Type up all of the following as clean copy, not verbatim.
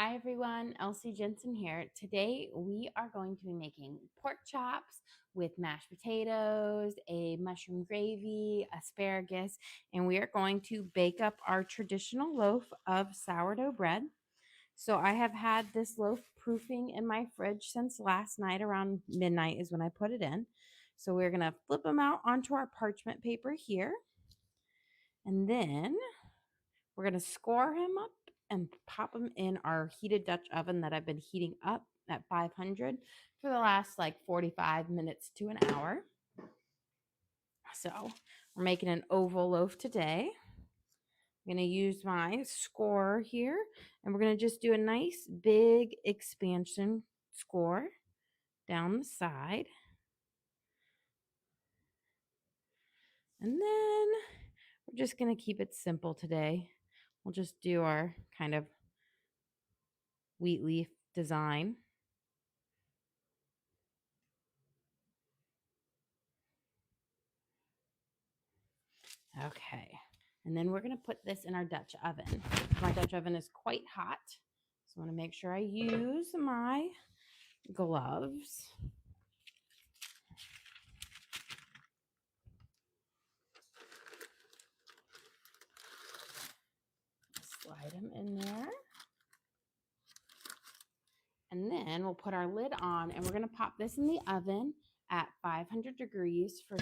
Hi everyone, Elsie Jensen here. Today we are going to be making pork chops with mashed potatoes, a mushroom gravy, asparagus, and we are going to bake up our traditional loaf of sourdough bread. So I have had this loaf proofing in my fridge since last night. Around midnight is when I put it in. So we're going to flip them out onto our parchment paper here. And then we're going to score him up and pop them in our heated Dutch oven that I've been heating up at 500 for the last like 45 minutes to an hour. So we're making an oval loaf today. I'm going to use my score here, and we're going to just do a nice big expansion score down the side. And then we're just going to keep it simple today. We'll just do our kind of wheat leaf design. Okay. And then we're going to put this in our Dutch oven. My Dutch oven is quite hot, so I want to make sure I use my gloves. Slide them in there. And then we'll put our lid on, and we're going to pop this in the oven at 500 degrees for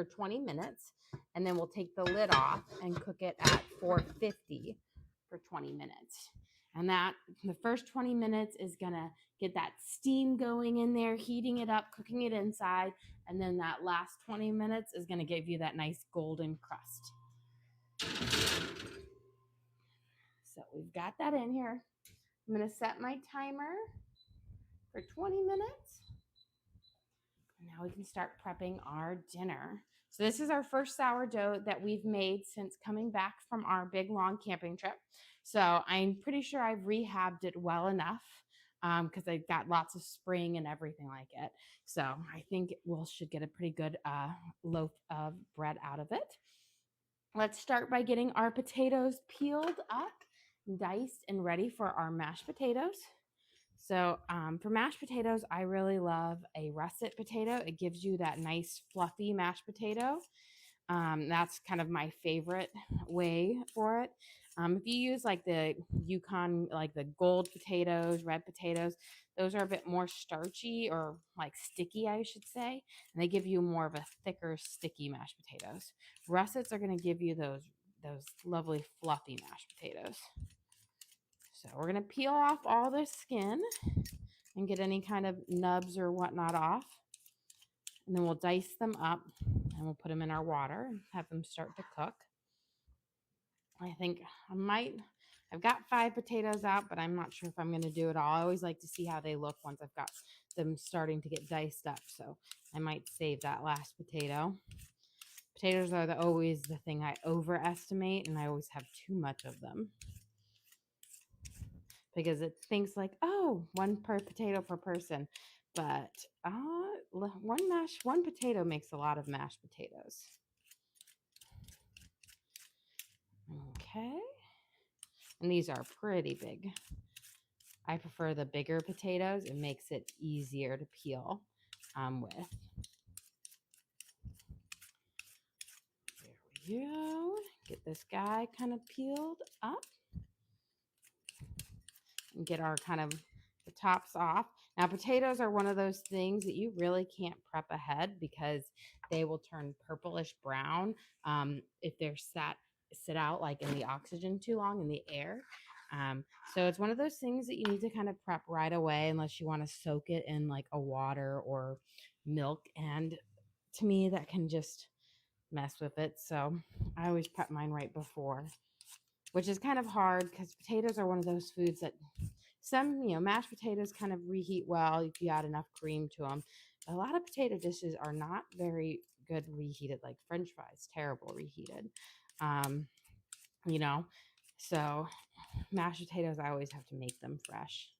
20 minutes. And then we'll take the lid off and cook it at 450 for 20 minutes. And that the first 20 minutes is going to get that steam going in there, heating it up, cooking it inside. And then that last 20 minutes is going to give you that nice golden crust. So we've got that in here. I'm going to set my timer for 20 minutes. And now we can start prepping our dinner. So this is our first sourdough that we've made since coming back from our big long camping trip. So I'm pretty sure I've rehabbed it well enough because I got lots of spring and everything like it. So I think we should get a pretty good loaf of bread out of it. Let's start by getting our potatoes peeled up, diced, and ready for our mashed potatoes. So for mashed potatoes, I really love a russet potato. It gives you that nice fluffy mashed potato. That's kind of my favorite way for it. If you use like the Yukon, like the gold potatoes, red potatoes, those are a bit more starchy or like sticky, I should say. And they give you more of a thicker, sticky mashed potatoes. Russets are going to give you those lovely fluffy mashed potatoes. So we're going to peel off all the skin and get any kind of nubs or whatnot off. And then we'll dice them up and we'll put them in our water and have them start to cook. I think I've got 5 potatoes out, but I'm not sure if I'm going to do it all. I always like to see how they look once I've got them starting to get diced up. So I might save that last potato. Potatoes are always the thing I overestimate, and I always have too much of them. Because it thinks like, oh, one per potato per person. But one potato makes a lot of mashed potatoes. Okay. And these are pretty big. I prefer the bigger potatoes. It makes it easier to peel with. There we go. Get this guy kind of peeled up. And get our kind of the tops off. Now, potatoes are one of those things that you really can't prep ahead because they will turn purplish brown if they're sit out like in the oxygen too long in the air. So it's one of those things that you need to kind of prep right away unless you want to soak it in like a water or milk. And to me, that can just mess with it. So I always prep mine right before, which is kind of hard because potatoes are one of those foods that some, mashed potatoes kind of reheat well if you add enough cream to them. But a lot of potato dishes are not very good reheated, like French fries, terrible reheated. So mashed potatoes, I always have to make them fresh.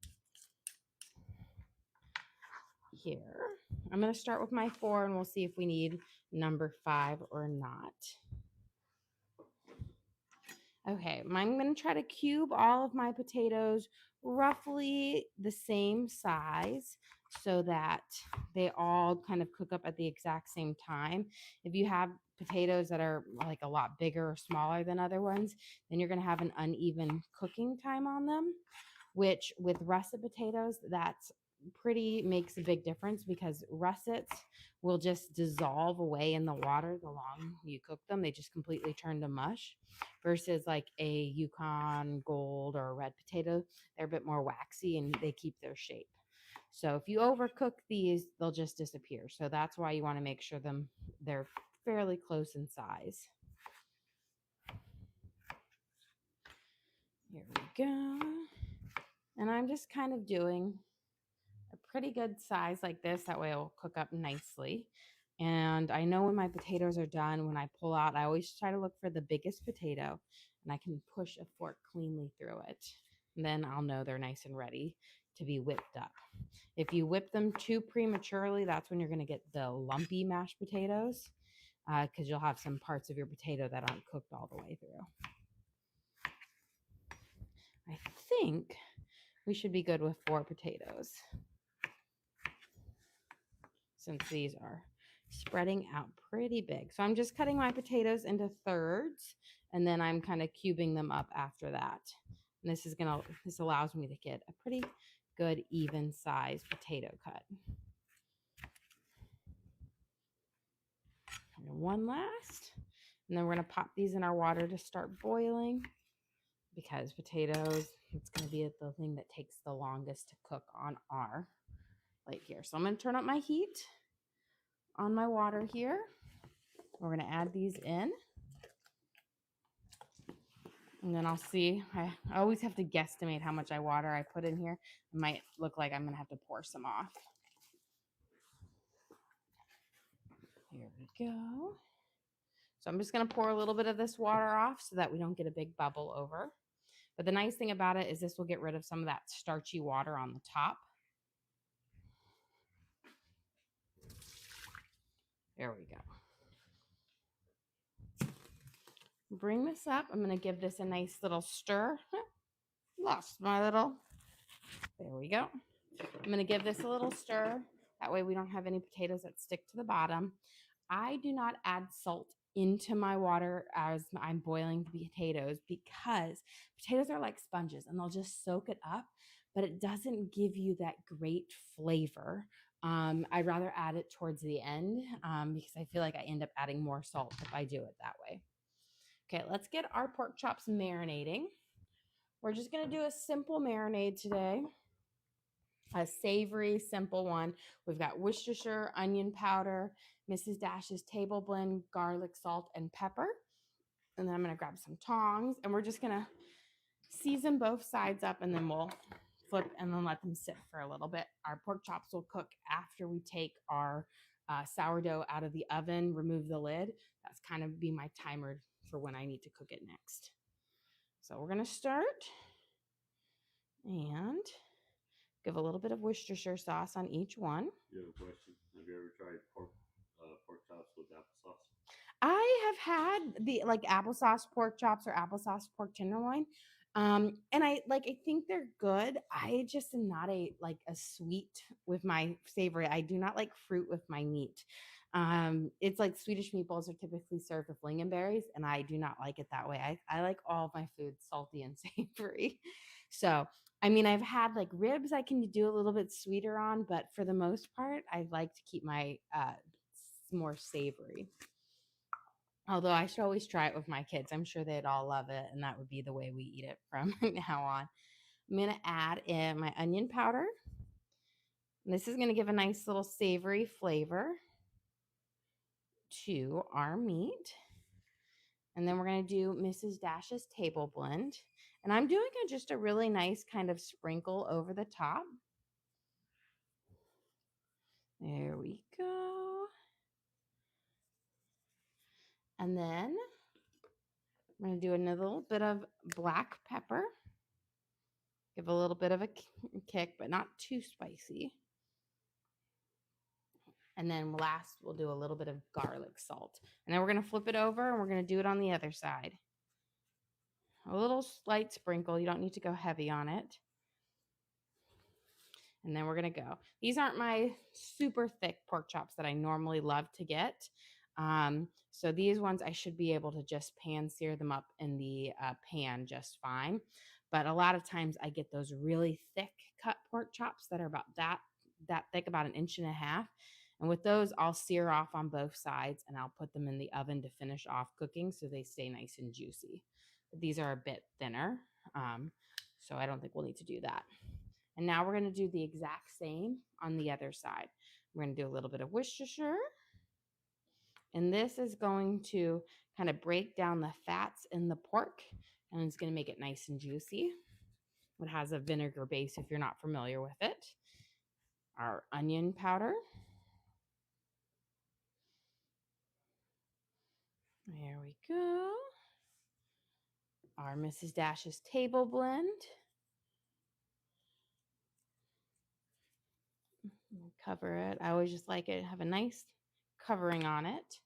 Here, I'm going to start with my 4 and we'll see if we need number 5 or not. Okay, I'm going to try to cube all of my potatoes roughly the same size so that they all kind of cook up at the exact same time. If you have potatoes that are like a lot bigger or smaller than other ones, then you're going to have an uneven cooking time on them, which with russet potatoes, that's pretty makes a big difference because russets will just dissolve away in the water the longer you cook them. They just completely turn to mush versus like a Yukon Gold or a red potato. They're a bit more waxy and they keep their shape. So if you overcook these, they'll just disappear. So that's why you want to make sure they're fairly close in size. Here we go. And I'm just kind of doing a pretty good size like this. That way it will cook up nicely. And I know when my potatoes are done, when I pull out, I always try to look for the biggest potato and I can push a fork cleanly through it. And then I'll know they're nice and ready to be whipped up. If you whip them too prematurely, that's when you're going to get the lumpy mashed potatoes because you'll have some parts of your potato that aren't cooked all the way through. I think we should be good with 4 potatoes since these are spreading out pretty big. So I'm just cutting my potatoes into thirds and then I'm kind of cubing them up after that. And this allows me to get a pretty good even size potato cut. And one last, and then we're going to pop these in our water to start boiling because potatoes, it's going to be the thing that takes the longest to cook on our plate here. So I'm going to turn up my heat on my water here. We're going to add these in. And then I'll see. I always have to guesstimate how much water I put in here. It might look like I'm going to have to pour some off. Here we go. So I'm just going to pour a little bit of this water off so that we don't get a big bubble over. But the nice thing about it is this will get rid of some of that starchy water on the top. There we go. Bring this up. I'm going to give this a nice little stir. Lost my little. There we go. I'm going to give this a little stir. That way we don't have any potatoes that stick to the bottom. I do not add salt into my water as I'm boiling the potatoes because potatoes are like sponges and they'll just soak it up, but it doesn't give you that great flavor. I'd rather add it towards the end because I feel like I end up adding more salt if I do it that way. Okay, let's get our pork chops marinating. We're just going to do a simple marinade today. A savory, simple one. We've got Worcestershire, onion powder, Mrs. Dash's table blend, garlic, salt, and pepper. And then I'm going to grab some tongs and we're just going to season both sides up and then we'll flip and then let them sit for a little bit. Our pork chops will cook after we take our sourdough out of the oven, remove the lid. That's kind of be my timer for when I need to cook it next. So we're going to start and give a little bit of Worcestershire sauce on each one. You have a question? Have you ever tried pork chops with applesauce? I have had the like applesauce pork chops or applesauce pork tenderloin. And I think they're good. I just am not a sweet with my savory. I do not like fruit with my meat. It's like Swedish meatballs are typically served with lingonberries, and I do not like it that way. I like all of my food salty and savory. So I mean, I've had like ribs I can do a little bit sweeter on, but for the most part, I like to keep my more savory. Although I should always try it with my kids. I'm sure they'd all love it, and that would be the way we eat it from now on. I'm going to add in my onion powder. And this is going to give a nice little savory flavor to our meat. And then we're going to do Mrs. Dash's table blend. And I'm doing just a really nice kind of sprinkle over the top. There we go. And then I'm going to do another little bit of black pepper. Give a little bit of a kick, but not too spicy. And then last, we'll do a little bit of garlic salt. And then we're going to flip it over and we're going to do it on the other side. A little slight sprinkle. You don't need to go heavy on it. And then we're going to go. These aren't my super thick pork chops that I normally love to get. So these ones, I should be able to just pan-sear them up in the pan just fine. But a lot of times I get those really thick cut pork chops that are about that thick, about 1.5 inches. And with those, I'll sear off on both sides and I'll put them in the oven to finish off cooking so they stay nice and juicy. But these are a bit thinner, so I don't think we'll need to do that. And now we're going to do the exact same on the other side. We're going to do a little bit of Worcestershire. And this is going to kind of break down the fats in the pork. And it's going to make it nice and juicy. It has a vinegar base if you're not familiar with it. Our onion powder. There we go. Our Mrs. Dash's table blend. Cover it. I always just like it, have a nice covering on it.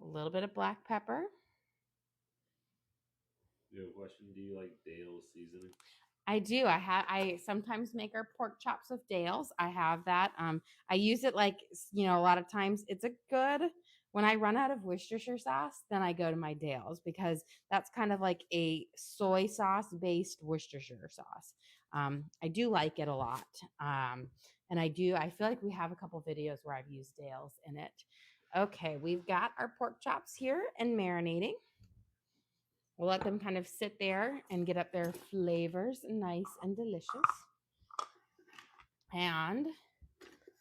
A little bit of black pepper. You have a question? Do you like Dale's seasoning? I do. I sometimes make our pork chops with Dale's. I have that. I use it like, a lot of times it's a good, when I run out of Worcestershire sauce, then I go to my Dale's because that's kind of like a soy sauce based Worcestershire sauce. I do like it a lot. And I feel like we have a couple videos where I've used Dale's in it. Okay, we've got our pork chops here and marinating. We'll let them kind of sit there and get up their flavors nice and delicious. And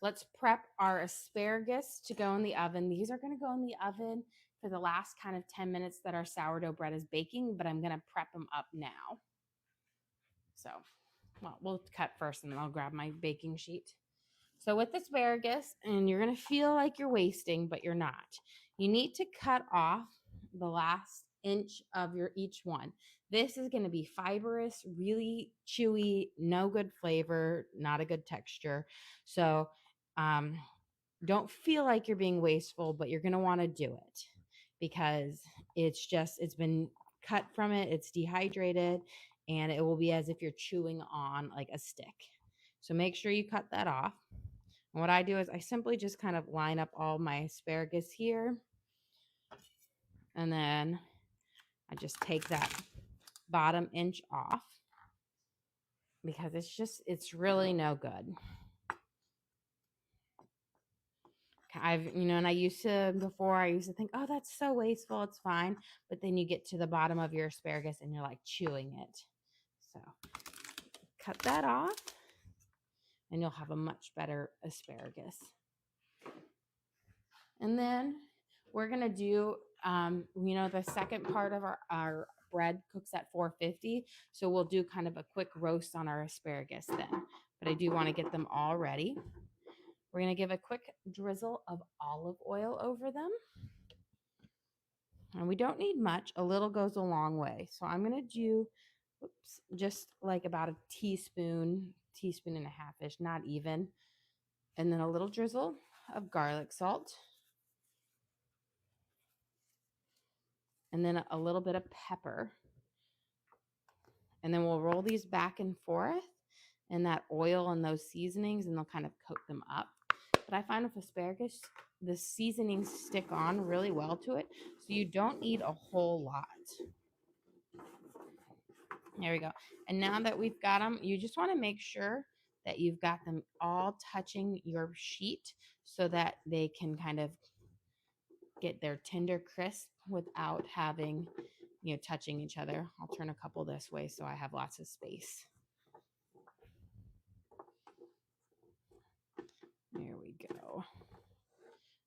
let's prep our asparagus to go in the oven. These are going to go in the oven for the last kind of 10 minutes that our sourdough bread is baking, but I'm going to prep them up now. So, we'll cut first and then I'll grab my baking sheet. So with asparagus, and you're going to feel like you're wasting, but you're not. You need to cut off the last inch of each one. This is going to be fibrous, really chewy, no good flavor, not a good texture. So don't feel like you're being wasteful, but you're going to want to do it because it's been cut from it, it's dehydrated, and it will be as if you're chewing on like a stick. So make sure you cut that off. And what I do is I simply just kind of line up all my asparagus here. And then I just take that bottom inch off because it's really no good. And I used to think, oh, that's so wasteful. It's fine. But then you get to the bottom of your asparagus and you're like chewing it. So cut that off and you'll have a much better asparagus. And then we're going to do, the second part of our bread cooks at 450. So we'll do kind of a quick roast on our asparagus then. But I do want to get them all ready. We're going to give a quick drizzle of olive oil over them. And we don't need much. A little goes a long way. So I'm going to do, just like about a teaspoon and a half-ish, not even. And then a little drizzle of garlic salt. And then a little bit of pepper. And then we'll roll these back and forth in that oil and those seasonings, and they'll kind of coat them up. But I find with asparagus, the seasonings stick on really well to it, so you don't need a whole lot. There we go. And now that we've got them, you just want to make sure that you've got them all touching your sheet so that they can kind of get their tender crisp without having, touching each other. I'll turn a couple this way so I have lots of space. There we go.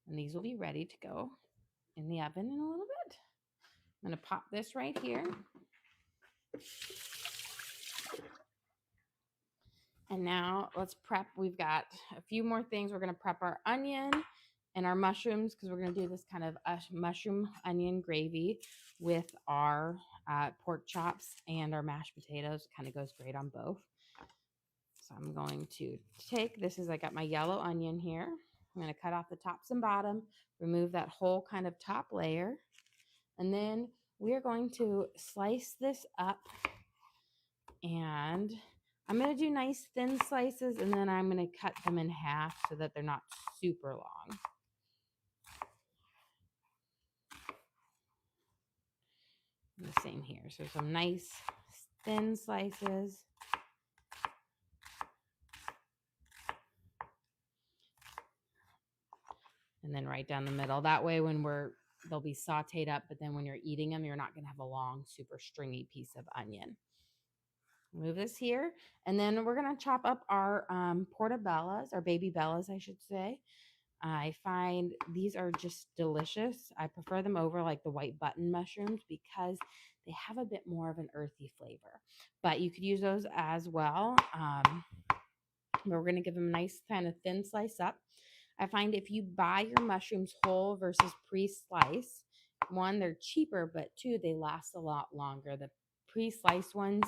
And these will be ready to go in the oven in a little bit. I'm going to pop this right here. And now let's prep. We've got a few more things. We're going to prep our onion and our mushrooms because we're going to do this kind of mushroom onion gravy with our pork chops and our mashed potatoes. Kind of goes great on both. So I'm going to I got my yellow onion here. I'm going to cut off the tops and bottom, remove that whole kind of top layer. And then we are going to slice this up, and I'm going to do nice thin slices, and then I'm going to cut them in half so that they're not super long. And the same here. So some nice thin slices. And then right down the middle. That way when they'll be sauteed up, but then when you're eating them, you're not going to have a long, super stringy piece of onion. Move this here. And then we're going to chop up our portobellas, or baby bellas, I should say. I find these are just delicious. I prefer them over like the white button mushrooms because they have a bit more of an earthy flavor. But you could use those as well. We're going to give them a nice kind of thin slice up. I find if you buy your mushrooms whole versus pre-sliced, one, they're cheaper, but two, they last a lot longer. The pre-sliced ones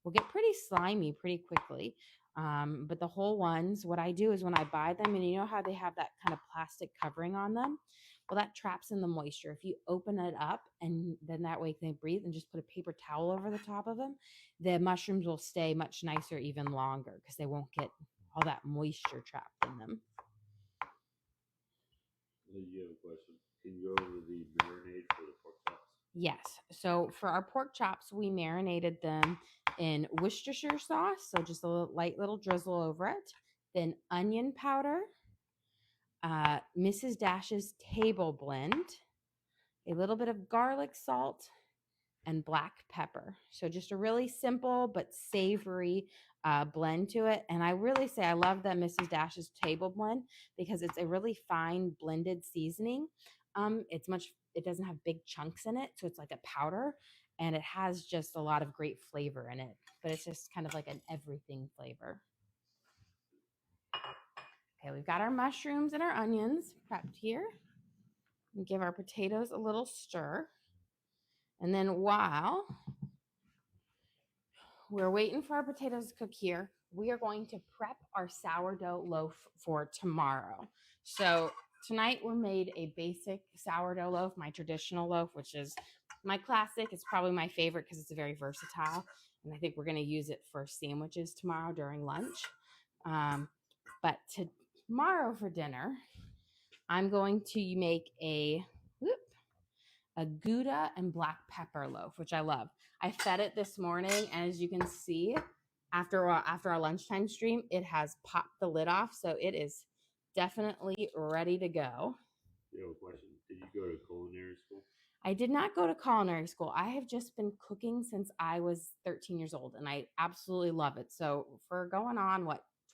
will get pretty slimy pretty quickly. But the whole ones, what I do is when I buy them, and you know how they have that kind of plastic covering on them? Well, that traps in the moisture. If you open it up and then that way they breathe and just put a paper towel over the top of them, the mushrooms will stay much nicer even longer because they won't get all that moisture trapped in them. You have a question. Can you go over the marinade for the pork chops? Yes. So for our pork chops, we marinated them in Worcestershire sauce. So just a light little drizzle over it. Then onion powder, Mrs. Dash's table blend, a little bit of garlic salt, and black pepper. So just a really simple but savory blend to it. And I really say I love that Mrs. Dash's table blend because it's a really fine blended seasoning. It doesn't have big chunks in it, so it's like a powder, and it has just a lot of great flavor in it. But it's just kind of like an everything flavor. Okay, we've got our mushrooms and our onions prepped here. We give our potatoes a little stir. And then while we're waiting for our potatoes to cook here, we are going to prep our sourdough loaf for tomorrow. So tonight we made a basic sourdough loaf, my traditional loaf, which is my classic. It's probably my favorite because it's very versatile. And I think we're going to use it for sandwiches tomorrow during lunch. But tomorrow for dinner, I'm going to make a Gouda and black pepper loaf, which I love. I fed it this morning, and as you can see, after our lunchtime stream, it has popped the lid off, so it is definitely ready to go. You have a question. Did you go to culinary school? I did not go to culinary school. I have just been cooking since I was 13 years old, and I absolutely love it. So for going on,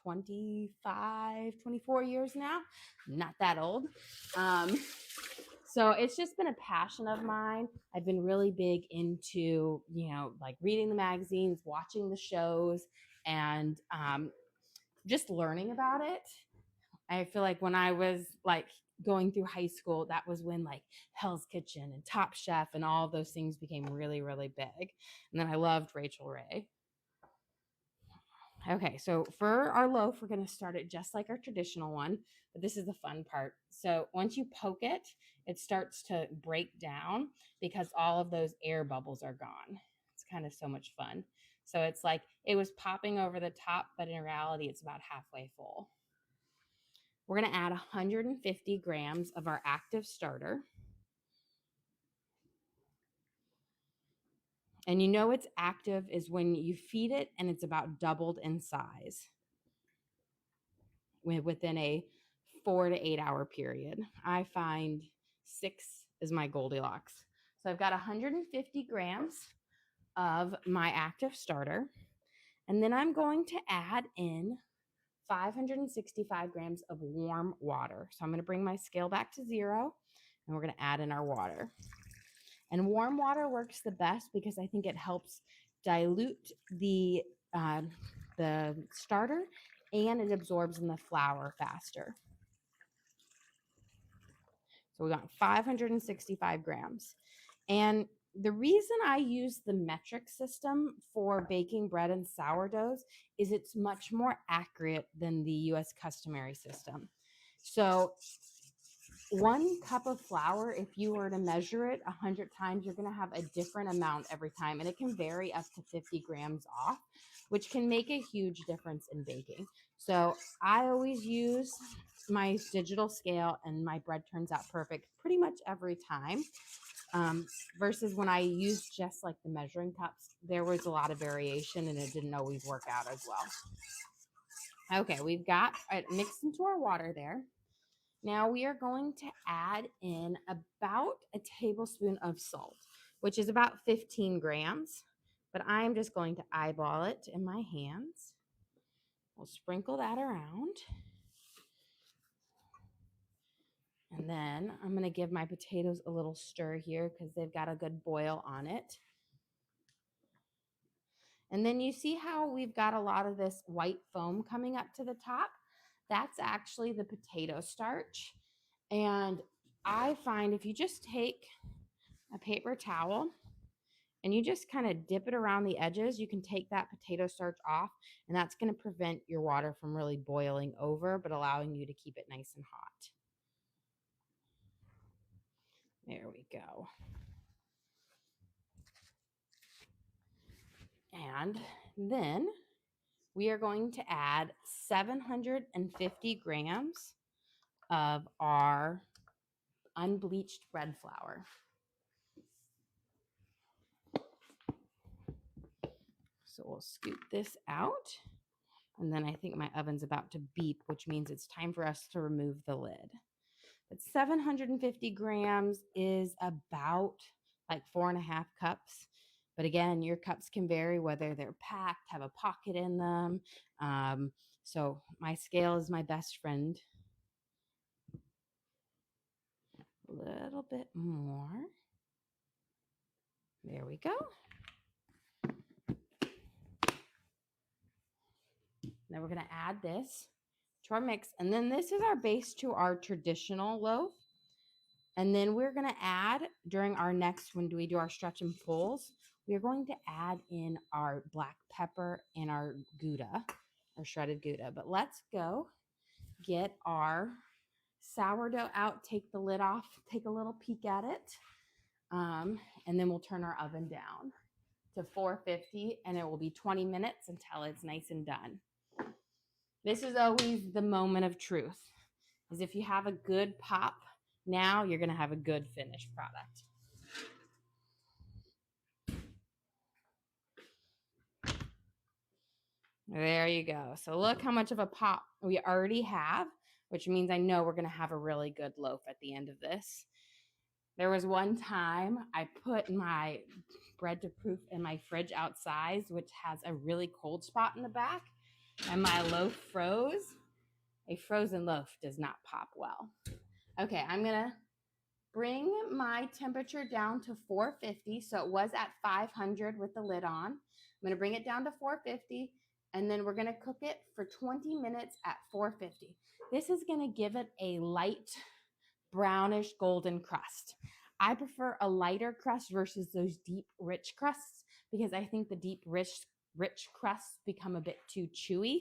24 years now, I'm not that old. So it's just been a passion of mine. I've been really big into, like reading the magazines, watching the shows, and just learning about it. I feel like when I was like going through high school, that was when like Hell's Kitchen and Top Chef and all of those things became really, really big. And then I loved Rachel Ray. Okay, so for our loaf, we're going to start it just like our traditional one, but this is the fun part. So once you poke it, it starts to break down because all of those air bubbles are gone. It's kind of so much fun. So it's like it was popping over the top, but in reality, it's about halfway full. We're going to add 150 grams of our active starter. And you know it's active is when you feed it and it's about doubled in size within a 4 to 8 hour period. I find 6 is my Goldilocks. So I've got 150 grams of my active starter. And then I'm going to add in 565 grams of warm water. So I'm going to bring my scale back to 0, and we're going to add in our water. And warm water works the best because I think it helps dilute the starter, and it absorbs in the flour faster. So we got 565 grams. And the reason I use the metric system for baking bread and sourdoughs is it's much more accurate than the US customary system. So 1 cup of flour, if you were to measure it 100 times, you're going to have a different amount every time. And it can vary up to 50 grams off, which can make a huge difference in baking. So I always use my digital scale and my bread turns out perfect pretty much every time. Versus when I used just like the measuring cups, there was a lot of variation and it didn't always work out as well. Okay, we've got it mixed into our water there. Now we are going to add in about a tablespoon of salt, which is about 15 grams, but I'm just going to eyeball it in my hands. We'll sprinkle that around. And then I'm going to give my potatoes a little stir here because they've got a good boil on it. And then you see how we've got a lot of this white foam coming up to the top? That's actually the potato starch. And I find if you just take a paper towel and you just kind of dip it around the edges, you can take that potato starch off, and that's going to prevent your water from really boiling over, but allowing you to keep it nice and hot. There we go. And then we are going to add 750 grams of our unbleached bread flour. So we'll scoop this out. And then I think my oven's about to beep, which means it's time for us to remove the lid. But 750 grams is about like 4.5 cups. But again, your cups can vary whether they're packed, have a pocket in them. So my scale is my best friend. A little bit more. There we go. Then we're going to add this to our mix. And then this is our base to our traditional loaf. And then we're going to add during our next, when we do our stretch and pulls, we're going to add in our black pepper and our Gouda, our shredded Gouda. But let's go get our sourdough out, take the lid off, take a little peek at it. And then we'll turn our oven down to 450, and it will be 20 minutes until it's nice and done. This is always the moment of truth, is if you have a good pop, now you're going to have a good finished product. There you go. So look how much of a pop we already have, which means I know we're going to have a really good loaf at the end of this. There was one time I put my bread to proof in my fridge outside, which has a really cold spot in the back, and my loaf froze. A frozen loaf does not pop well. Okay, I'm going to bring my temperature down to 450. So it was at 500 with the lid on. I'm going to bring it down to 450, and then we're going to cook it for 20 minutes at 450. This is going to give it a light brownish golden crust. I prefer a lighter crust versus those deep rich crusts because I think the deep rich crusts become a bit too chewy,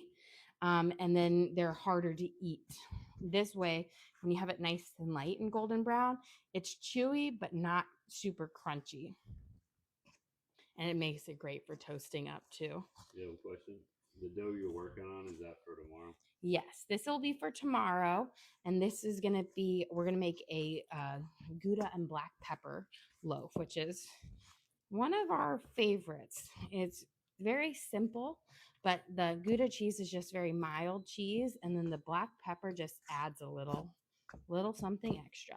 and then they're harder to eat. This way, when you have it nice and light and golden brown, it's chewy but not super crunchy, and it makes it great for toasting up too. Yeah, question. The dough you're working on, is that for tomorrow? Yes, this will be for tomorrow, and this is going to be, we're going to make a Gouda and black pepper loaf, which is one of our favorites. It's very simple, but the Gouda cheese is just very mild cheese, and then the black pepper just adds a little something extra.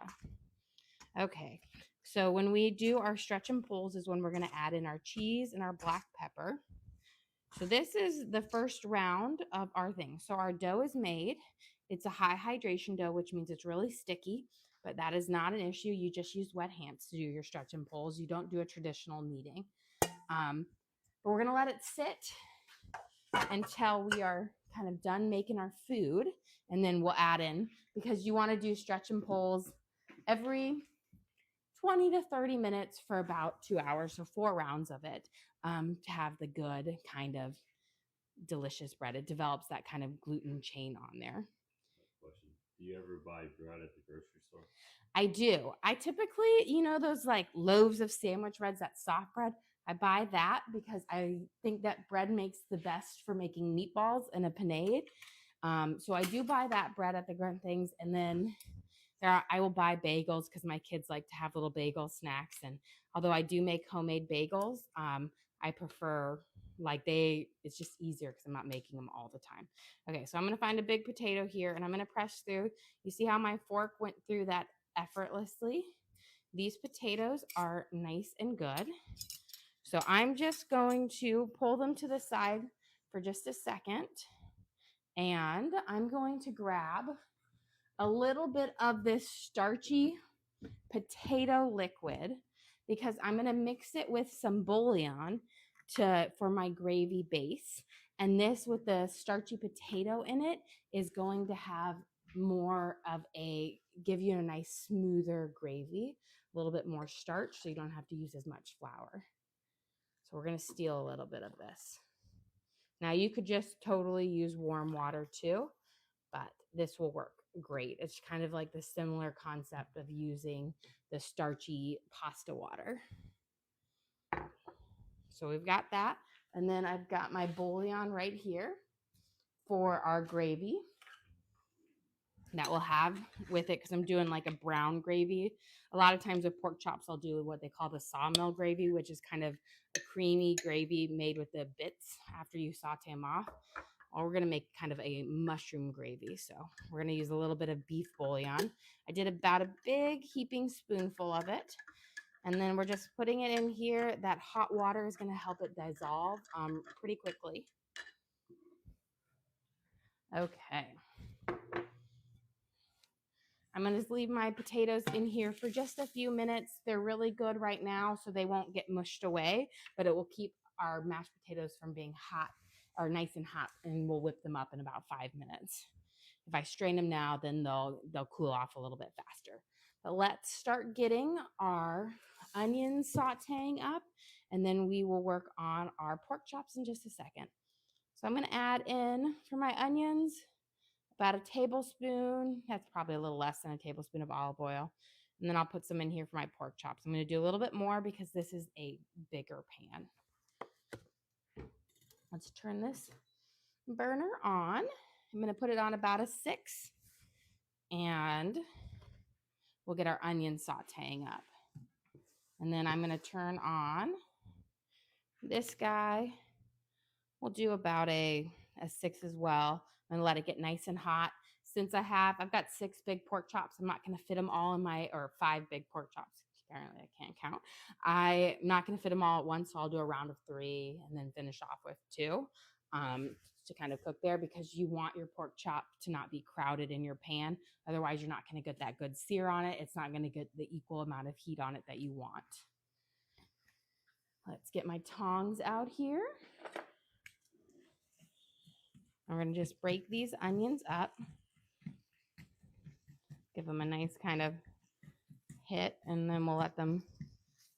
Okay, so when we do our stretch and pulls is when we're going to add in our cheese and our black pepper. So this is the first round of our thing. So our dough is made. It's a high hydration dough, which means it's really sticky, but that is not an issue. You just use wet hands to do your stretch and pulls. You don't do a traditional kneading. But we're going to let it sit until we are kind of done making our food, and then we'll add in, because you want to do stretch and pulls every 20 to 30 minutes for about 2 hours, so 4 rounds of it, to have the good kind of delicious bread. It develops that kind of gluten chain on there. Question. Do you ever buy bread at the grocery store? I do. I typically, those like loaves of sandwich breads, that soft bread, I buy that because I think that bread makes the best for making meatballs and a panade. So I do buy that bread at the grunt things. And then I will buy bagels because my kids like to have little bagel snacks. And although I do make homemade bagels, I prefer it's just easier because I'm not making them all the time. Okay, so I'm going to find a big potato here and I'm going to press through. You see how my fork went through that effortlessly? These potatoes are nice and good. So I'm just going to pull them to the side for just a second. And I'm going to grab a little bit of this starchy potato liquid because I'm going to mix it with some bouillon for my gravy base. And this with the starchy potato in it is going to have give you a nice smoother gravy, a little bit more starch so you don't have to use as much flour. So we're going to steal a little bit of this. Now you could just totally use warm water too, but this will work great. It's kind of like the similar concept of using the starchy pasta water. So we've got that. And then I've got my bouillon right here for our gravy that we'll have with it because I'm doing like a brown gravy. A lot of times with pork chops, I'll do what they call the sawmill gravy, which is kind of a creamy gravy made with the bits after you saute them off. Or we're going to make kind of a mushroom gravy. So we're going to use a little bit of beef bouillon. I did about a big heaping spoonful of it. And then we're just putting it in here. That hot water is going to help it dissolve pretty quickly. Okay. I'm going to leave my potatoes in here for just a few minutes. They're really good right now, so they won't get mushed away, but it will keep our mashed potatoes from being hot or nice and hot, and we'll whip them up in about 5 minutes. If I strain them now, then they'll cool off a little bit faster. But let's start getting our onions sauteing up, and then we will work on our pork chops in just a second. So I'm going to add in for my onions about a tablespoon. That's probably a little less than a tablespoon of olive oil. And then I'll put some in here for my pork chops. I'm going to do a little bit more because this is a bigger pan. Let's turn this burner on. I'm going to put it on about a 6. And we'll get our onions sauteing up. And then I'm going to turn on this guy. We'll do about a 6 as well. I'm going to let it get nice and hot. Since I've got 6 big pork chops, I'm not going to fit them all or 5 big pork chops. Apparently I can't count. I'm not going to fit them all at once, so I'll do a round of 3 and then finish off with 2 to kind of cook there because you want your pork chop to not be crowded in your pan. Otherwise, you're not going to get that good sear on it. It's not going to get the equal amount of heat on it that you want. Let's get my tongs out here. I'm going to just break these onions up. Give them a nice kind of hit, and then we'll let them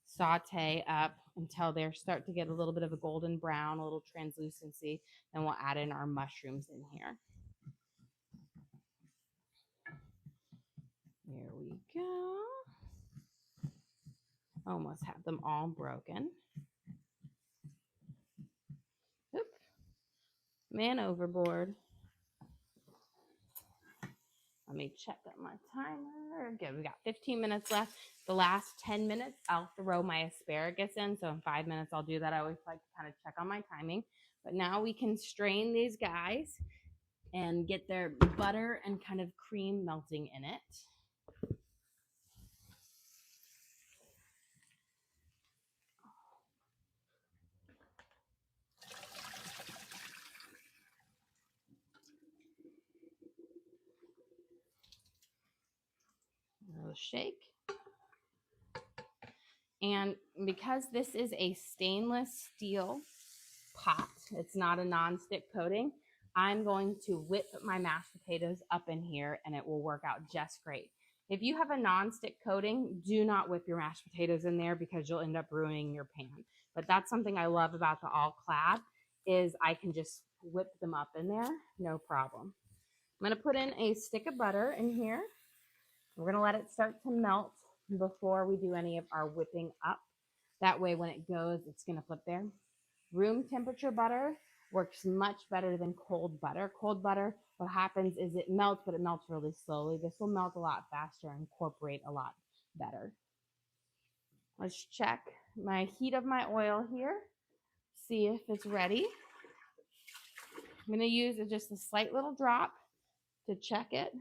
saute up until they start to get a little bit of a golden brown, a little translucency. Then we'll add in our mushrooms in here. There we go. Almost have them all broken. Oop. Man overboard. Let me check up my timer. Good, we got 15 minutes left. The last 10 minutes, I'll throw my asparagus in. So in 5 minutes, I'll do that. I always like to kind of check on my timing. But now we can strain these guys and get their butter and kind of cream melting in it. A little shake. And because this is a stainless steel pot, it's not a non-stick coating, I'm going to whip my mashed potatoes up in here and it will work out just great. If you have a non-stick coating, do not whip your mashed potatoes in there because you'll end up ruining your pan. But that's something I love about the all clad is I can just whip them up in there, no problem. I'm going to put in a stick of butter in here. We're going to let it start to melt before we do any of our whipping up. That way when it goes, it's going to flip there. Room temperature butter works much better than cold butter. Cold butter, what happens is it melts, but it melts really slowly. This will melt a lot faster and incorporate a lot better. Let's check my heat of my oil here. See if it's ready. I'm going to use just a slight little drop to check it.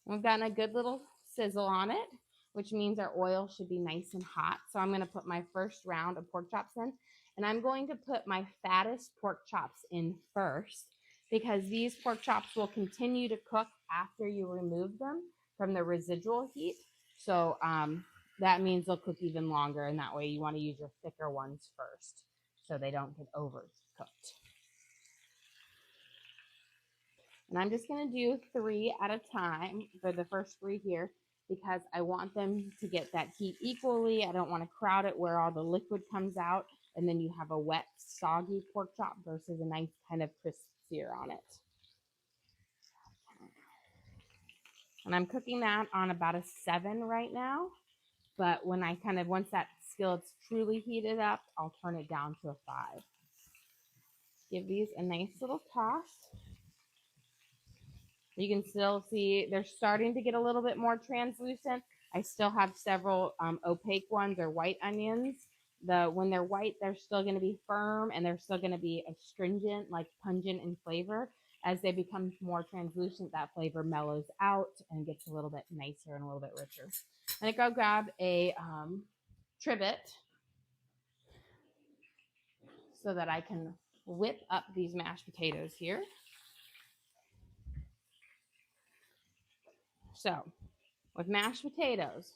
We've gotten a good little sizzle on it, which means our oil should be nice and hot. So I'm going to put my first round of pork chops in, and I'm going to put my fattest pork chops in first because these pork chops will continue to cook after you remove them from the residual heat. So that means they'll cook even longer, and that way you want to use your thicker ones first so they don't get overcooked. And I'm just going to do 3 at a time for the first 3 here because I want them to get that heat equally. I don't want to crowd it where all the liquid comes out and then you have a wet, soggy pork chop versus a nice kind of crisp sear on it. And I'm cooking that on about a 7 right now. But when I once that skillet's truly heated up, I'll turn it down to a 5. Give these a nice little toss. You can still see they're starting to get a little bit more translucent. I still have several opaque ones or white onions. When they're white, they're still going to be firm and they're still going to be astringent, like pungent in flavor. As they become more translucent, that flavor mellows out and gets a little bit nicer and a little bit richer. I'm going to go grab a trivet so that I can whip up these mashed potatoes here. So, with mashed potatoes,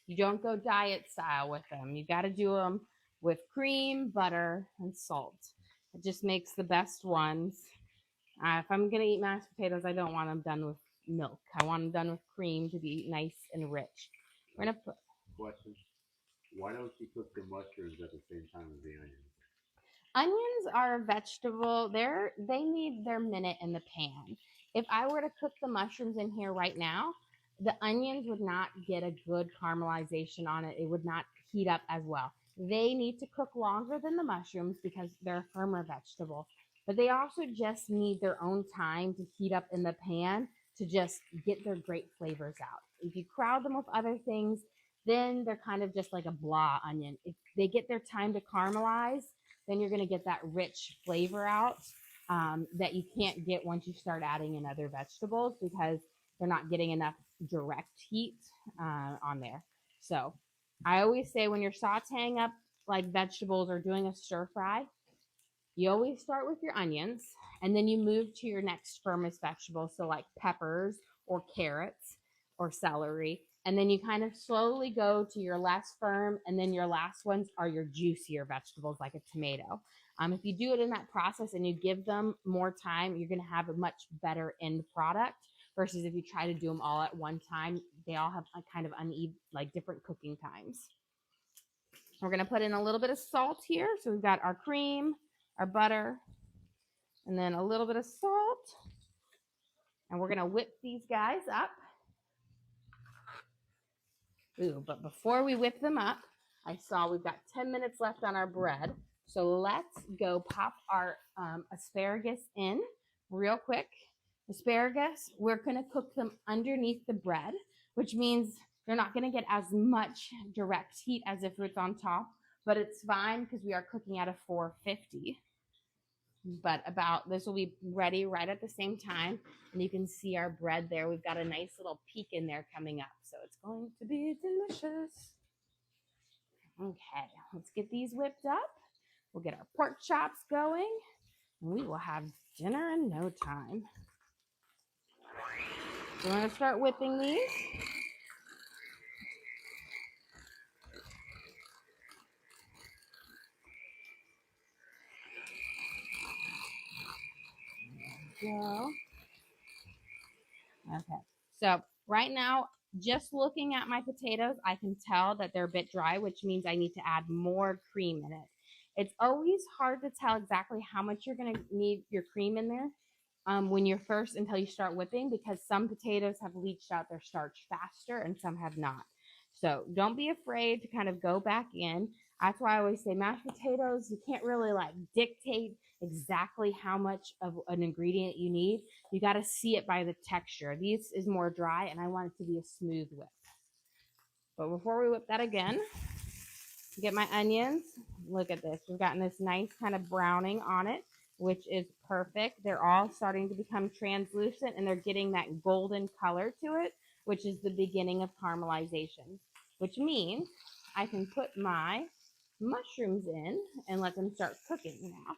you don't go diet style with them. You got to do them with cream, butter, and salt. It just makes the best ones. If I'm going to eat mashed potatoes, I don't want them done with milk. I want them done with cream to be nice and rich. We're going to put... Question. Why don't you cook the mushrooms at the same time as the onions? Onions are a vegetable. They need their minute in the pan. If I were to cook the mushrooms in here right now, the onions would not get a good caramelization on it. It would not heat up as well. They need to cook longer than the mushrooms because they're a firmer vegetable. But they also just need their own time to heat up in the pan to just get their great flavors out. If you crowd them with other things, then they're kind of just like a blah onion. If they get their time to caramelize, then you're going to get that rich flavor out that you can't get once you start adding in other vegetables because they're not getting enough direct heat on there. So I always say when you're sauteing up like vegetables or doing a stir fry, you always start with your onions and then you move to your next firmest vegetable. So like peppers or carrots or celery. And then you kind of slowly go to your less firm, and then your last ones are your juicier vegetables like a tomato. If you do it in that process and you give them more time, you're going to have a much better end product versus if you try to do them all at one time. They all have a kind of uneven, like different cooking times. We're going to put in a little bit of salt here. So we've got our cream, our butter, and then a little bit of salt. And we're going to whip these guys up. Ooh, but before we whip them up, I saw we've got 10 minutes left on our bread. So let's go pop our asparagus in real quick. Asparagus, we're going to cook them underneath the bread, which means they're not going to get as much direct heat as if it's on top, but it's fine because we are cooking at a 450. But this will be ready right at the same time. And you can see our bread there. We've got a nice little peak in there coming up. So it's going to be delicious. Okay, let's get these whipped up. We'll get our pork chops going. And we will have dinner in no time. So we're going to start whipping these. Go. Okay, so right now, just looking at my potatoes, I can tell that they're a bit dry, which means I need to add more cream in it. It's always hard to tell exactly how much you're going to need your cream in there when you're first until you start whipping, because some potatoes have leached out their starch faster and some have not. So don't be afraid to kind of go back in. That's why I always say mashed potatoes, you can't really like dictate exactly how much of an ingredient you need. You got to see it by the texture. This is more dry and I want it to be a smooth whip. But before we whip that again, get my onions. Look at this. We've gotten this nice kind of browning on it, which is perfect. They're all starting to become translucent and they're getting that golden color to it, which is the beginning of caramelization, which means I can put my mushrooms in and let them start cooking now.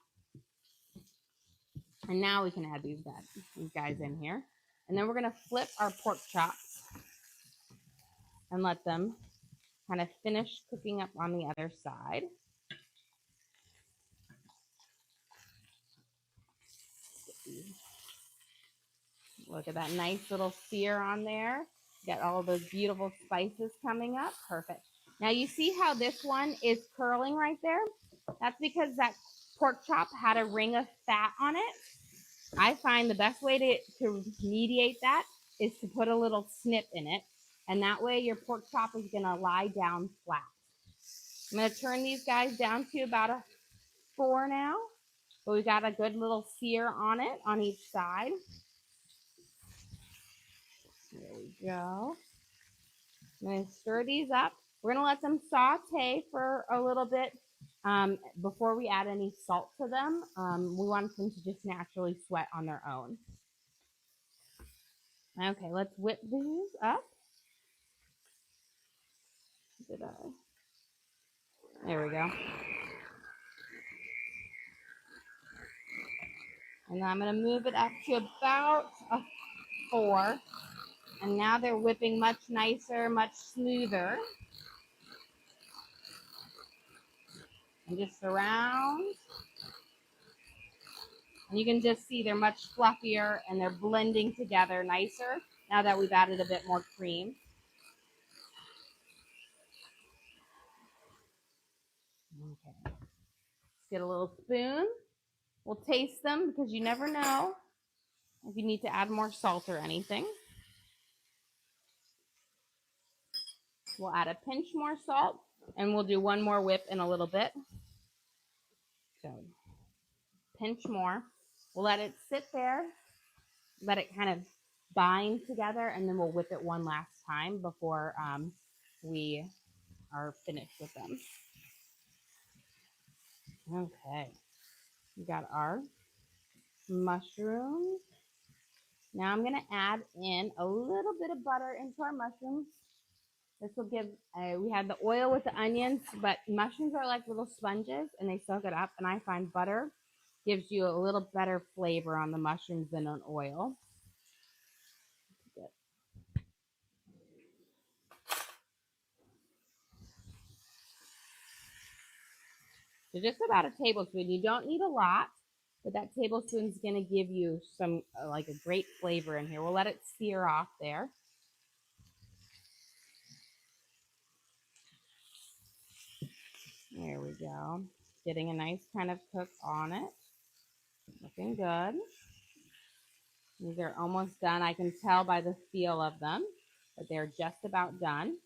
And now we can add these guys in here. And then we're going to flip our pork chops and let them kind of finish cooking up on the other side. Look at that nice little sear on there. Got all those beautiful spices coming up. Perfect. Now you see how this one is curling right there? That's because that pork chop had a ring of fat on it. I find the best way to mediate that is to put a little snip in it. And that way your pork chop is going to lie down flat. I'm going to turn these guys down to about a 4 now. But we got a good little sear on it on each side. There we go. I'm going to stir these up. We're going to let them saute for a little bit before we add any salt to them. We want them to just naturally sweat on their own. Okay, let's whip these up. There we go. And I'm going to move it up to about a 4. And now they're whipping much nicer, much smoother. And just around. And you can just see they're much fluffier and they're blending together nicer now that we've added a bit more cream. Okay. Let's get a little spoon. We'll taste them because you never know if you need to add more salt or anything. We'll add a pinch more salt and we'll do one more whip in a little bit. So, pinch more. We'll let it sit there, let it kind of bind together, and then we'll whip it one last time before we are finished with them. Okay, we got our mushrooms. Now I'm going to add in a little bit of butter into our mushrooms. This will give, we had the oil with the onions, but mushrooms are like little sponges and they soak it up. And I find butter gives you a little better flavor on the mushrooms than on oil. So just about a tablespoon. You don't need a lot, but that tablespoon is going to give you some, like a great flavor in here. We'll let it sear off there. There we go. Getting a nice kind of cook on it. Looking good. These are almost done. I can tell by the feel of them that they're just about done.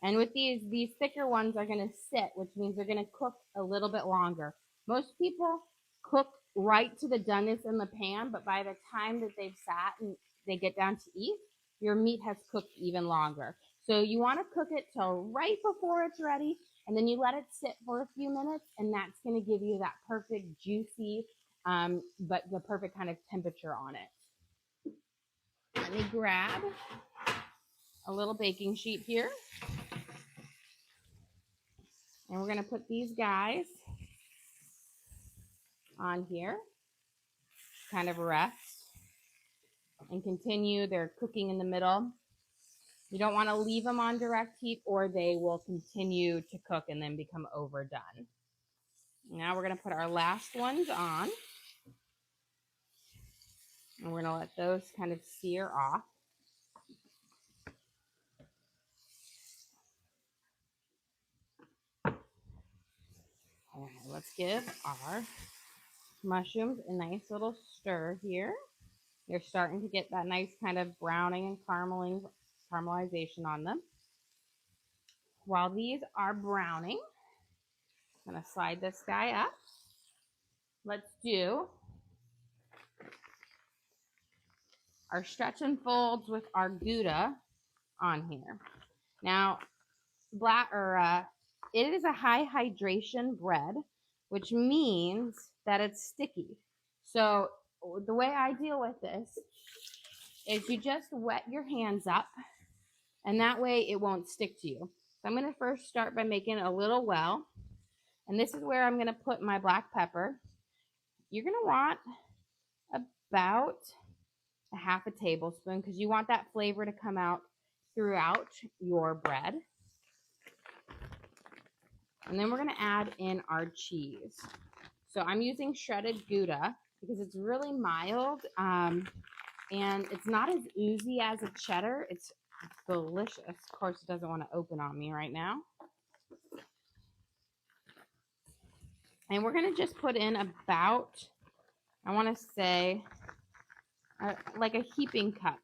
And with these thicker ones are going to sit, which means they're going to cook a little bit longer. Most people cook right to the doneness in the pan, but by the time that they've sat and they get down to eat, your meat has cooked even longer. So you want to cook it till right before it's ready, and then you let it sit for a few minutes, and that's going to give you that perfect juicy, but the perfect kind of temperature on it. Let me grab a little baking sheet here. And we're going to put these guys on here, kind of rest, and continue their cooking in the middle. You don't want to leave them on direct heat or they will continue to cook and then become overdone. Now we're going to put our last ones on. And we're going to let those kind of sear off. Okay, let's give our mushrooms a nice little stir here. You're starting to get that nice kind of browning and caramelization on them. While these are browning, I'm going to slide this guy up. Let's do our stretch and folds with our Gouda on here. Now, it is a high hydration bread, which means that it's sticky. So the way I deal with this is you just wet your hands up, and that way it won't stick to you. So I'm going to first start by making a little well, and this is where I'm going to put my black pepper. You're going to want about a half a tablespoon because you want that flavor to come out throughout your bread. And then we're going to add in our cheese. So I'm using shredded Gouda because it's really mild and it's not as oozy as a cheddar. It's delicious. Of course, it doesn't want to open on me right now. And we're going to just put in about, I want to say, like a heaping cup.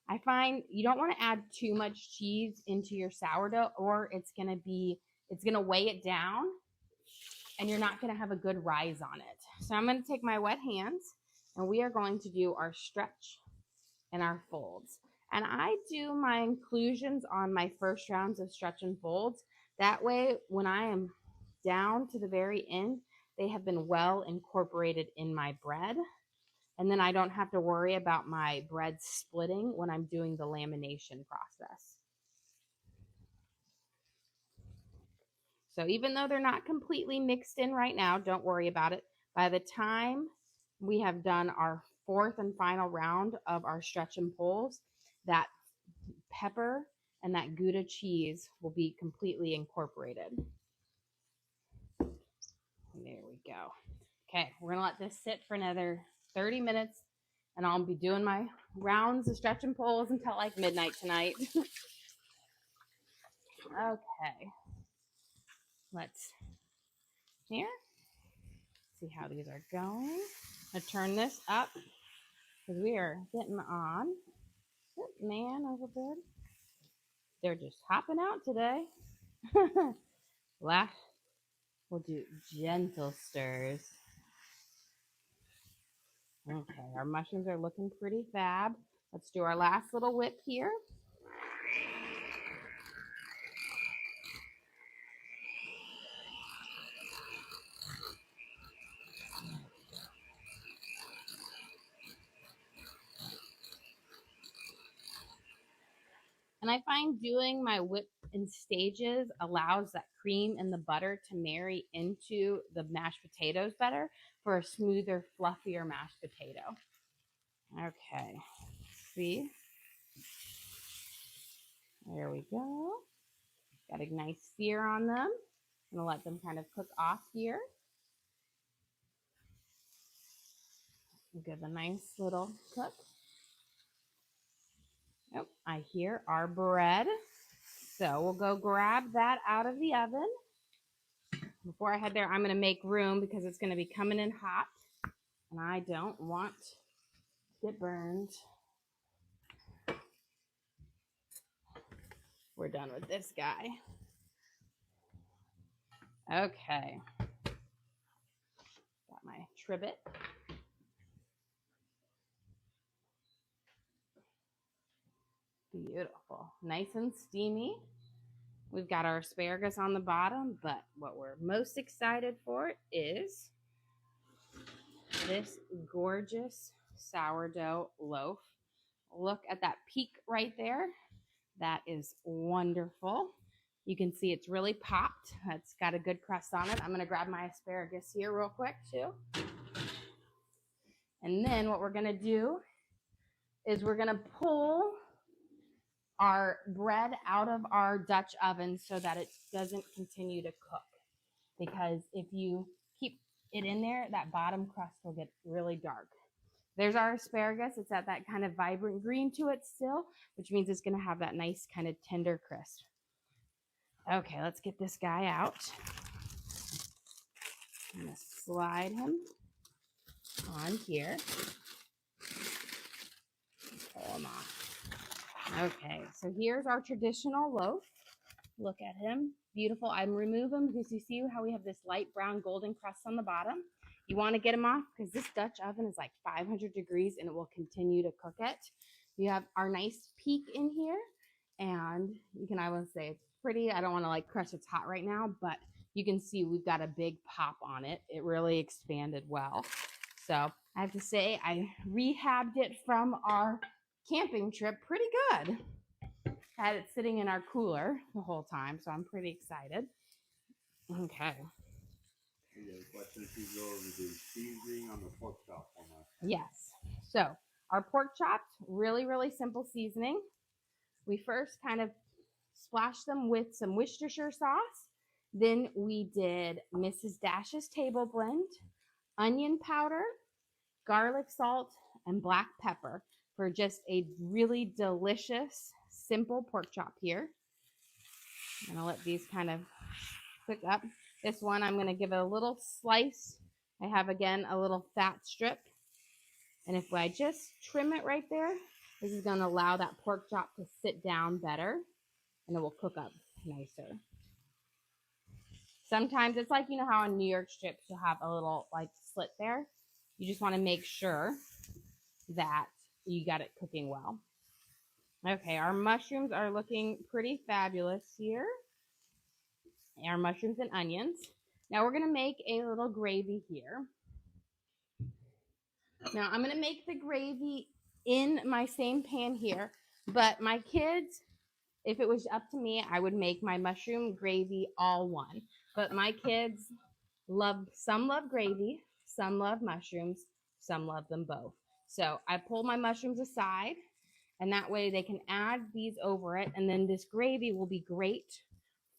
I find you don't want to add too much cheese into your sourdough or it's going to weigh it down and you're not going to have a good rise on it. So I'm going to take my wet hands and we are going to do our stretch and our folds. And I do my inclusions on my first rounds of stretch and folds. That way, when I am down to the very end, they have been well incorporated in my bread. And then I don't have to worry about my bread splitting when I'm doing the lamination process. So even though they're not completely mixed in right now, don't worry about it. By the time we have done our fourth and final round of our stretch and pulls, that pepper and that Gouda cheese will be completely incorporated. There we go. Okay, we're going to let this sit for another 30 minutes, and I'll be doing my rounds of stretch and pulls until like midnight tonight. Okay. Let's see how these are going. I turn this up because we are getting on. That man over there, they're just hopping out today. We'll do gentle stirs. Okay, our mushrooms are looking pretty fab. Let's do our last little whip here. And I find doing my whip in stages allows that cream and the butter to marry into the mashed potatoes better for a smoother, fluffier mashed potato. Okay, see? There we go. Got a nice sear on them. I'm gonna let them kind of cook off here. Give a nice little cook. Oh, I hear our bread. So we'll go grab that out of the oven. Before I head there, I'm going to make room because it's going to be coming in hot. And I don't want to get burned. We're done with this guy. Okay. Got my trivet. Beautiful. Nice and steamy. We've got our asparagus on the bottom, but what we're most excited for is this gorgeous sourdough loaf. Look at that peak right there. That is wonderful. You can see it's really popped. It's got a good crust on it. I'm going to grab my asparagus here real quick too. And then what we're going to do is we're going to pull our bread out of our Dutch oven so that it doesn't continue to cook. Because if you keep it in there, that bottom crust will get really dark. There's our asparagus. It's at that kind of vibrant green to it still, which means it's going to have that nice kind of tender crisp. Okay, let's get this guy out. I'm going to slide him on here. Pull them off. Okay, so here's our traditional loaf. Look at him. Beautiful. I'm removing him because you see how we have this light brown golden crust on the bottom. You want to get them off because this Dutch oven is like 500 degrees and it will continue to cook it. You have our nice peak in here, and you can, I will say it's pretty. I don't want to like crush it's hot right now, but you can see we've got a big pop on it. It really expanded well. So I have to say I rehabbed it from our camping trip pretty good. Had it sitting in our cooler the whole time, so I'm pretty excited. Okay. The question is, you go over the seasoning on the pork chop on that. Yes. So our pork chops, really, really simple seasoning. We first kind of splashed them with some Worcestershire sauce. Then we did Mrs. Dash's table blend, onion powder, garlic salt, and black pepper for just a really delicious, simple pork chop here. I'm going to let these kind of cook up. This one, I'm going to give it a little slice. I have, again, a little fat strip. And if I just trim it right there, this is going to allow that pork chop to sit down better, and it will cook up nicer. Sometimes it's like, you know how on New York strips you'll have a little like slit there. You just want to make sure that you got it cooking well. Okay, our mushrooms are looking pretty fabulous here. Our mushrooms and onions. Now we're going to make a little gravy here. Now I'm going to make the gravy in my same pan here, but my kids, if it was up to me, I would make my mushroom gravy all one. But my kids some love gravy, some love mushrooms, some love them both. So I pull my mushrooms aside, and that way they can add these over it, and then this gravy will be great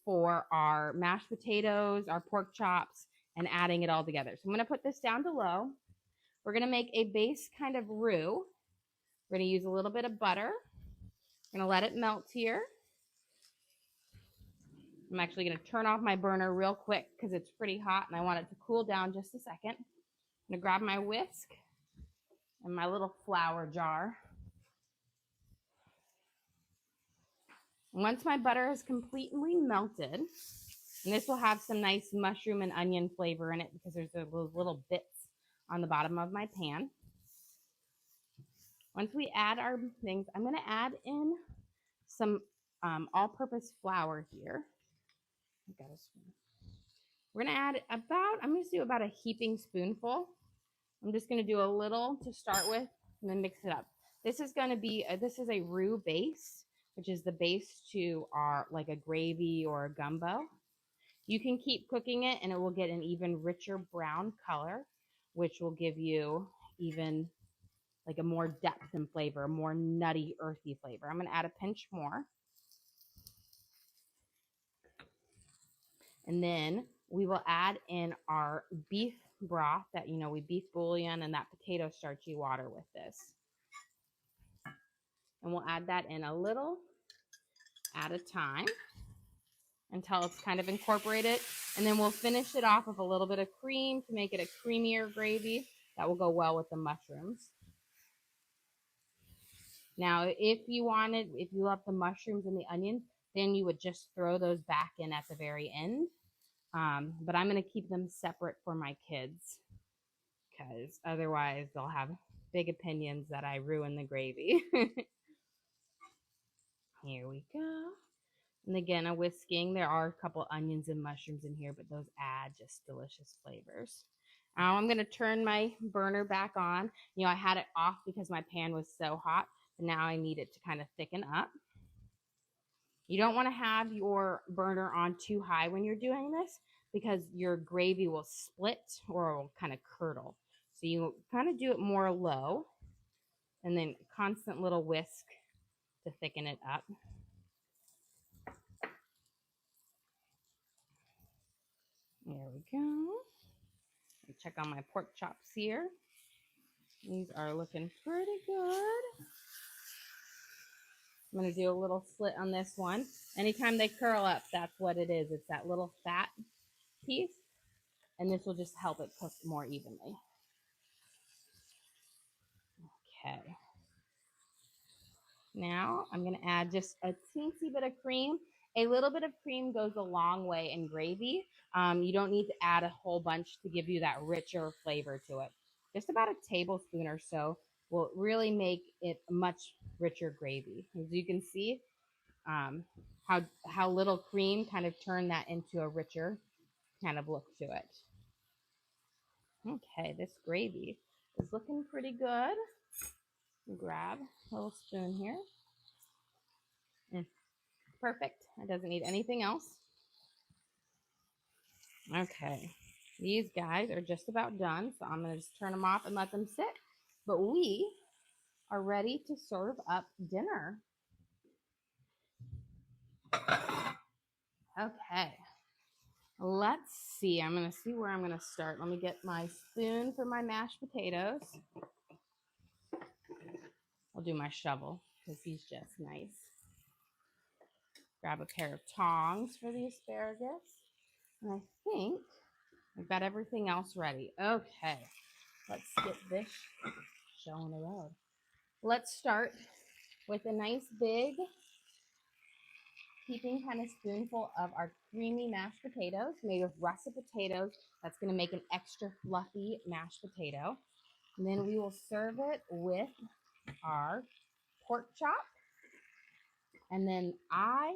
for our mashed potatoes, our pork chops, and adding it all together. So I'm going to put this down to low. We're going to make a base kind of roux. We're going to use a little bit of butter. We're going to let it melt here. I'm actually going to turn off my burner real quick because it's pretty hot and I want it to cool down just a second. I'm going to grab my whisk and my little flour jar. Once my butter is completely melted, and this will have some nice mushroom and onion flavor in it because there's those little bits on the bottom of my pan. Once we add our things, I'm going to add in some all-purpose flour here. We're going to add I'm going to do about a heaping spoonful. I'm just going to do a little to start with and then mix it up. This is going to be, this is a roux base, which is the base to our, like a gravy or a gumbo. You can keep cooking it and it will get an even richer brown color, which will give you even like a more depth and flavor, a more nutty, earthy flavor. I'm going to add a pinch more. And then we will add in our beef broth that, you know, we beef bouillon and that potato starchy water with this. And we'll add that in a little at a time until it's kind of incorporated. And then we'll finish it off with a little bit of cream to make it a creamier gravy that will go well with the mushrooms. Now, if you love the mushrooms and the onions, then you would just throw those back in at the very end. But I'm going to keep them separate for my kids because otherwise they'll have big opinions that I ruin the gravy. Here we go. And again, a whisking. There are a couple onions and mushrooms in here, but those add just delicious flavors. Now I'm going to turn my burner back on. You know, I had it off because my pan was so hot, but now I need it to kind of thicken up. You don't want to have your burner on too high when you're doing this because your gravy will split or it will kind of curdle. So you kind of do it more low and then constant little whisk to thicken it up. There we go. Check on my pork chops here. These are looking pretty good. I'm going to do a little slit on this one. Anytime they curl up, that's what it is. It's that little fat piece. And this will just help it cook more evenly. Okay. Now I'm going to add just a teensy bit of cream. A little bit of cream goes a long way in gravy. You don't need to add a whole bunch to give you that richer flavor to it. Just about a tablespoon or so will really make it a much richer gravy. As you can see, how little cream kind of turned that into a richer kind of look to it. Okay, this gravy is looking pretty good. Grab a little spoon here. Perfect. It doesn't need anything else. Okay, these guys are just about done, so I'm going to just turn them off and let them sit. But we are ready to serve up dinner. Okay, let's see. I'm going to see where I'm going to start. Let me get my spoon for my mashed potatoes. I'll do my shovel because he's just nice. Grab a pair of tongs for the asparagus. And I think I've got everything else ready. Okay, let's get this show on the road. Let's start with a nice big heaping kind of spoonful of our creamy mashed potatoes made with russet potatoes. That's going to make an extra fluffy mashed potato. And then we will serve it with our pork chop. And then I'm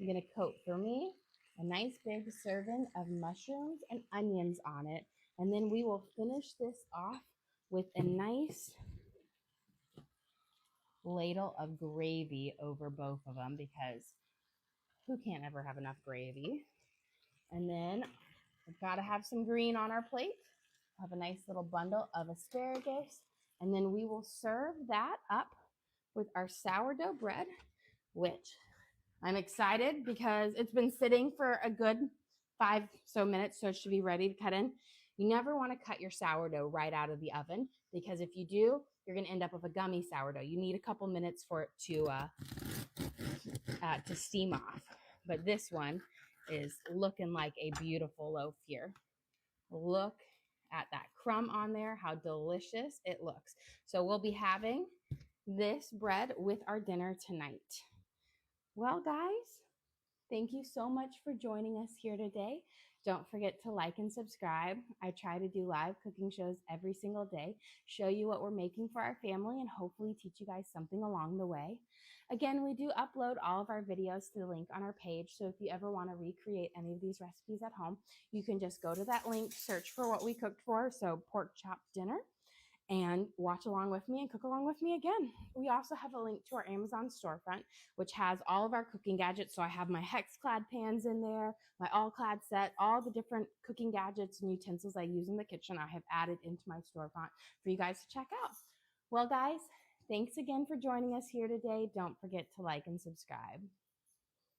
going to coat for me a nice big serving of mushrooms and onions on it. And then we will finish this off with a nice ladle of gravy over both of them, because who can't ever have enough gravy? And then we've got to have some green on our plate. Have a nice little bundle of asparagus. And then we will serve that up with our sourdough bread, which I'm excited because it's been sitting for a good 5 so minutes, so it should be ready to cut in. You never want to cut your sourdough right out of the oven, because if you do, you're going to end up with a gummy sourdough. You need a couple minutes for it to steam off. But this one is looking like a beautiful loaf here. Look at that crumb on there, how delicious it looks. So we'll be having this bread with our dinner tonight. Well, guys, thank you so much for joining us here today. Don't forget to like and subscribe. I try to do live cooking shows every single day, show you what we're making for our family, and hopefully teach you guys something along the way. Again, we do upload all of our videos to the link on our page, so if you ever want to recreate any of these recipes at home, you can just go to that link, search for what we cooked for, so pork chop dinner, and watch along with me and cook along with me again. We also have a link to our Amazon storefront, which has all of our cooking gadgets. So I have my hex-clad pans in there, my all-clad set, all the different cooking gadgets and utensils I use in the kitchen I have added into my storefront for you guys to check out. Well, guys, thanks again for joining us here today. Don't forget to like and subscribe.